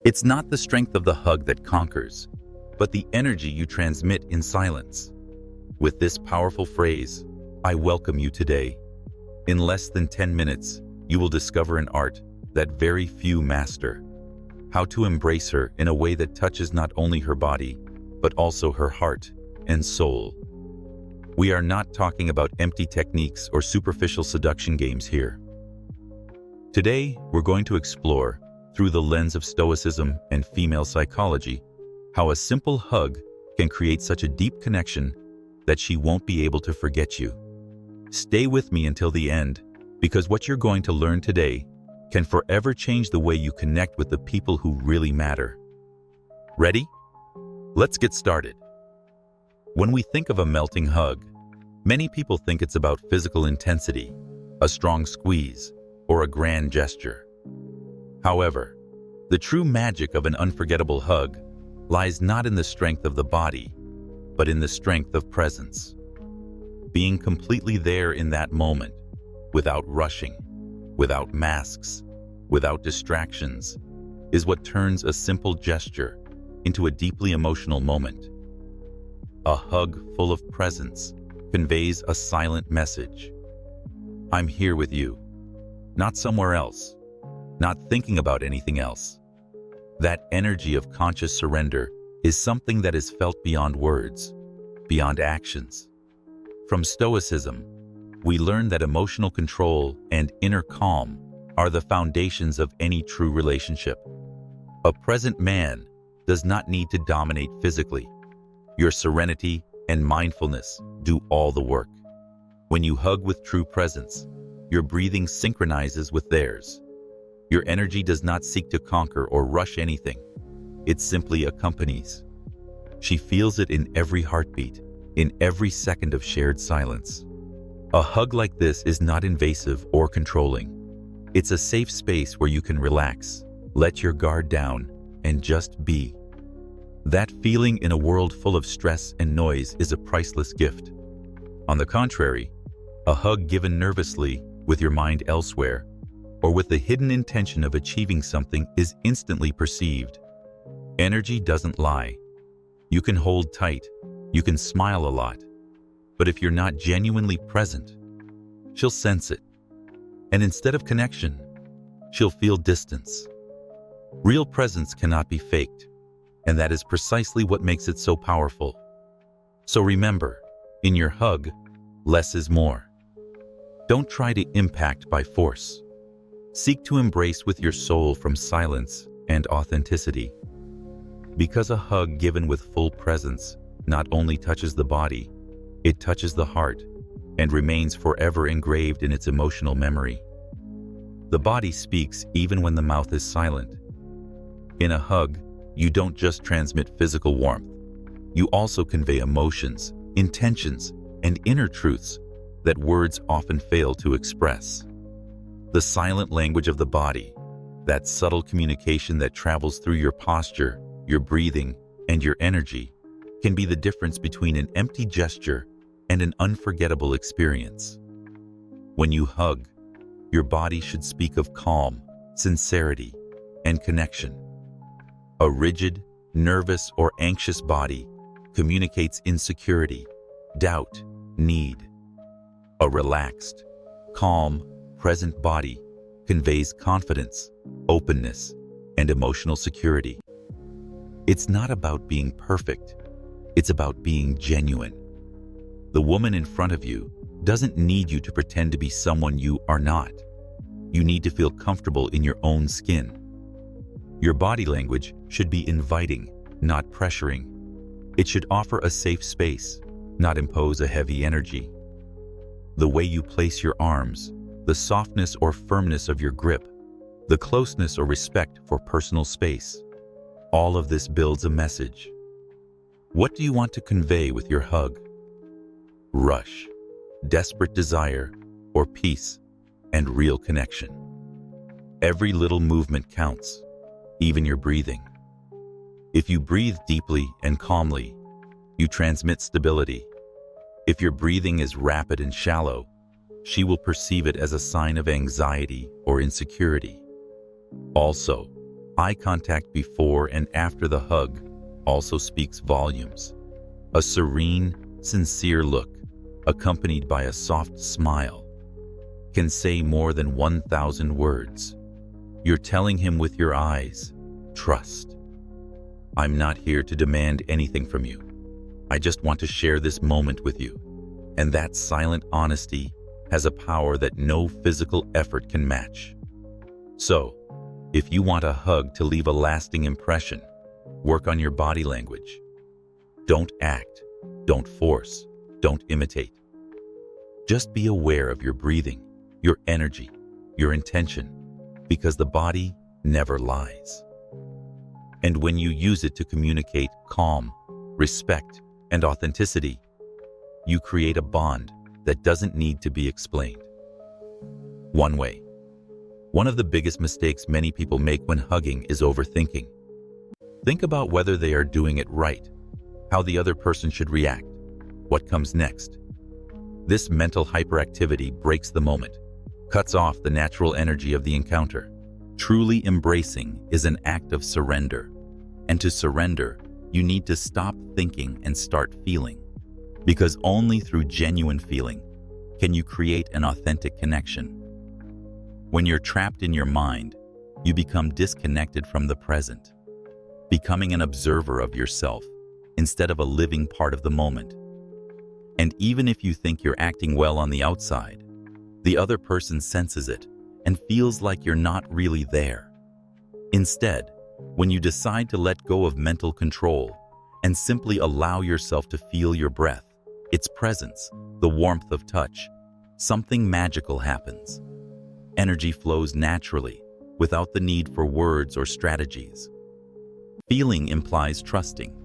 It's not the strength of the hug that conquers, but the energy you transmit in silence. With this powerful phrase, I welcome you today. In less than 10 minutes, you will discover an art that very few master. How to embrace her in a way that touches not only her body, but also her heart and soul. We are not talking about empty techniques or superficial seduction games here. Today, we're going to explore, through the lens of Stoicism and female psychology, how a simple hug can create such a deep connection that she won't be able to forget you. Stay with me until the end, because what you're going to learn today can forever change the way you connect with the people who really matter. Ready? Let's get started. When we think of a melting hug, many people think it's about physical intensity, a strong squeeze, or a grand gesture. However, the true magic of an unforgettable hug lies not in the strength of the body, but in the strength of presence. Being completely there in that moment, without rushing, without masks, without distractions, is what turns a simple gesture into a deeply emotional moment. A hug full of presence conveys a silent message. I'm here with you, not somewhere else, not thinking about anything else. That energy of conscious surrender is something that is felt beyond words, beyond actions. From Stoicism, we learn that emotional control and inner calm are the foundations of any true relationship. A present man does not need to dominate physically. Your serenity and mindfulness do all the work. When you hug with true presence, your breathing synchronizes with theirs. Your energy does not seek to conquer or rush anything. It simply accompanies. She feels it in every heartbeat, in every second of shared silence. A hug like this is not invasive or controlling. It's a safe space where you can relax, let your guard down, and just be. That feeling in a world full of stress and noise is a priceless gift. On the contrary, a hug given nervously, with your mind elsewhere, or with the hidden intention of achieving something is instantly perceived. Energy doesn't lie. You can hold tight, you can smile a lot, but if you're not genuinely present, she'll sense it. And instead of connection, she'll feel distance. Real presence cannot be faked, and that is precisely what makes it so powerful. So remember, in your hug, less is more. Don't try to impact by force. Seek to embrace with your soul from silence and authenticity. Because a hug given with full presence not only touches the body, it touches the heart and remains forever engraved in its emotional memory. The body speaks even when the mouth is silent. In a hug, you don't just transmit physical warmth. You also convey emotions, intentions, and inner truths that words often fail to express. The silent language of the body, that subtle communication that travels through your posture, your breathing, and your energy, can be the difference between an empty gesture and an unforgettable experience. When you hug, your body should speak of calm, sincerity, and connection. A rigid, nervous, or anxious body communicates insecurity, doubt, need. A relaxed, calm, present body conveys confidence, openness, and emotional security. It's not about being perfect. It's about being genuine. The woman in front of you doesn't need you to pretend to be someone you are not. You need to feel comfortable in your own skin. Your body language should be inviting, not pressuring. It should offer a safe space, not impose a heavy energy. The way you place your arms, the softness or firmness of your grip, the closeness or respect for personal space, all of this builds a message. What do you want to convey with your hug? Rush, desperate desire, or peace and real connection? Every little movement counts, even your breathing. If you breathe deeply and calmly, you transmit stability. If your breathing is rapid and shallow, she will perceive it as a sign of anxiety or insecurity. Also, Eye contact before and after the hug also speaks volumes. A serene, sincere look, accompanied by a soft smile, can say more than 1,000 words. You're telling him with your eyes, trust. I'm not here to demand anything from you. I just want to share this moment with you. And that silent honesty has a power that no physical effort can match. So, if you want a hug to leave a lasting impression, work on your body language. Don't act, don't force, don't imitate. Just be aware of your breathing, your energy, your intention, because the body never lies. And when you use it to communicate calm, respect, and authenticity, you create a bond that doesn't need to be explained. One way. One of the biggest mistakes many people make when hugging is overthinking. Think about whether they are doing it right, how the other person should react, what comes next. This mental hyperactivity breaks the moment, cuts off the natural energy of the encounter. Truly embracing is an act of surrender. And to surrender, you need to stop thinking and start feeling. Because only through genuine feeling can you create an authentic connection. When you're trapped in your mind, you become disconnected from the present, becoming an observer of yourself instead of a living part of the moment. And even if you think you're acting well on the outside, the other person senses it and feels like you're not really there. Instead, when you decide to let go of mental control and simply allow yourself to feel your breath, its presence, the warmth of touch, something magical happens. Energy flows naturally, without the need for words or strategies. Feeling implies trusting.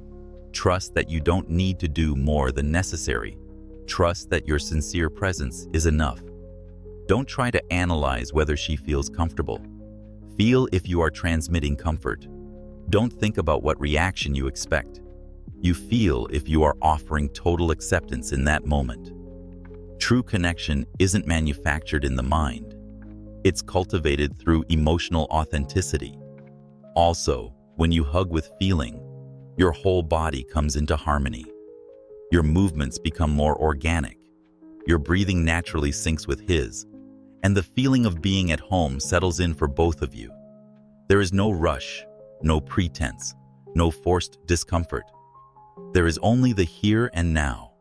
Trust that you don't need to do more than necessary. Trust that your sincere presence is enough. Don't try to analyze whether she feels comfortable. Feel if you are transmitting comfort. Don't think about what reaction you expect. You feel if you are offering total acceptance in that moment. True connection isn't manufactured in the mind. It's cultivated through emotional authenticity. Also, when you hug with feeling, your whole body comes into harmony. Your movements become more organic. Your breathing naturally syncs with his, and the feeling of being at home settles in for both of you. There is no rush, no pretense, no forced discomfort. There is only the here and now.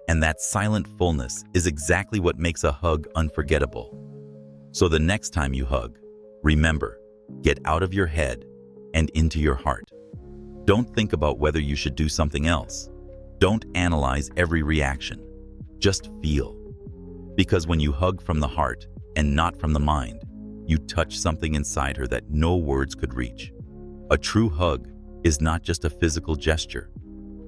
And that silent fullness is exactly what makes a hug unforgettable. So the next time you hug, remember, get out of your head and into your heart. Don't think about whether you should do something else. Don't analyze every reaction. Just feel. Because when you hug from the heart and not from the mind, you touch something inside her that no words could reach. A true hug is not just a physical gesture.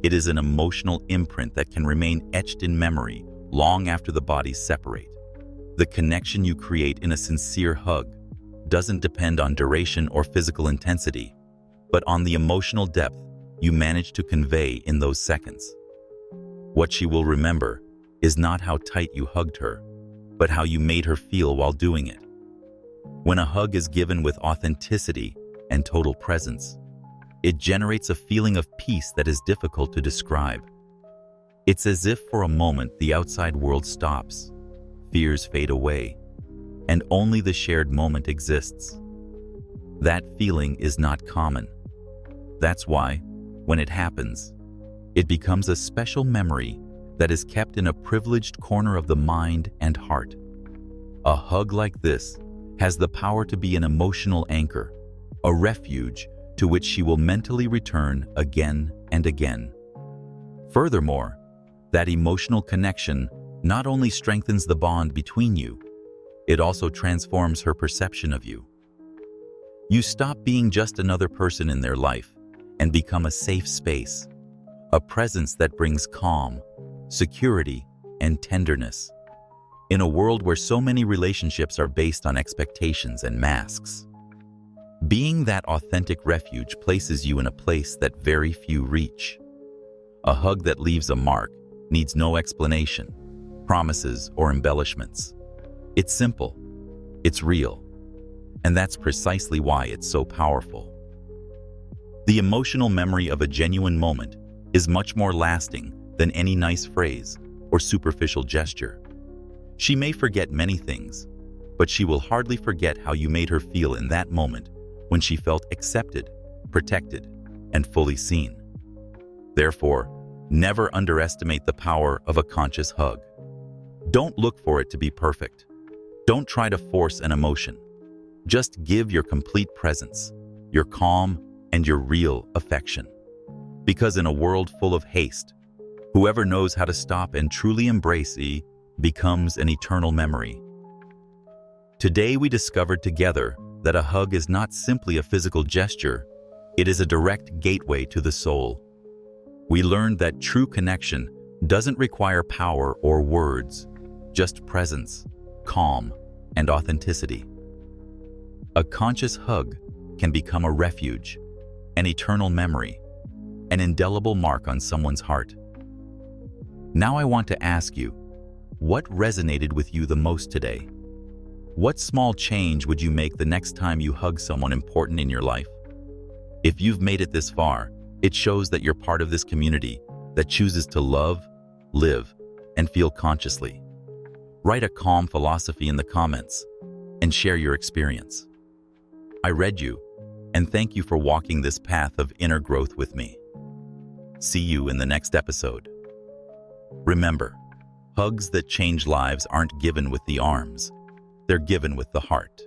It is an emotional imprint that can remain etched in memory long after the bodies separate. The connection you create in a sincere hug doesn't depend on duration or physical intensity, but on the emotional depth you manage to convey in those seconds. What she will remember is not how tight you hugged her, but how you made her feel while doing it. When a hug is given with authenticity and total presence, it generates a feeling of peace that is difficult to describe. It's as if for a moment the outside world stops, fears fade away, and only the shared moment exists. That feeling is not common. That's why, when it happens, it becomes a special memory that is kept in a privileged corner of the mind and heart. A hug like this has the power to be an emotional anchor, a refuge to which she will mentally return again and again. Furthermore, that emotional connection not only strengthens the bond between you, it also transforms her perception of you. You stop being just another person in their life and become a safe space, a presence that brings calm, security, and tenderness. In a world where so many relationships are based on expectations and masks, being that authentic refuge places you in a place that very few reach. A hug that leaves a mark needs no explanation, promises, or embellishments. It's simple, it's real, And that's precisely why it's so powerful. The emotional memory of a genuine moment is much more lasting than any nice phrase or superficial gesture. She may forget many things, but she will hardly forget how you made her feel in that moment when she felt accepted, protected, and fully seen. Therefore, never underestimate the power of a conscious hug. Don't look for it to be perfect. Don't try to force an emotion. Just give your complete presence, your calm, and your real affection. Because in a world full of haste, whoever knows how to stop and truly embrace becomes an eternal memory. Today we discovered together that a hug is not simply a physical gesture, it is a direct gateway to the soul. We learned that true connection doesn't require power or words, just presence, calm, and authenticity. A conscious hug can become a refuge, an eternal memory, an indelible mark on someone's heart. Now I want to ask you, what resonated with you the most today? What small change would you make the next time you hug someone important in your life? If you've made it this far, it shows that you're part of this community that chooses to love, live, and feel consciously. Write a calm philosophy in the comments and share your experience. I read you, and thank you for walking this path of inner growth with me. See you in the next episode. Remember, hugs that change lives aren't given with the arms, they're given with the heart.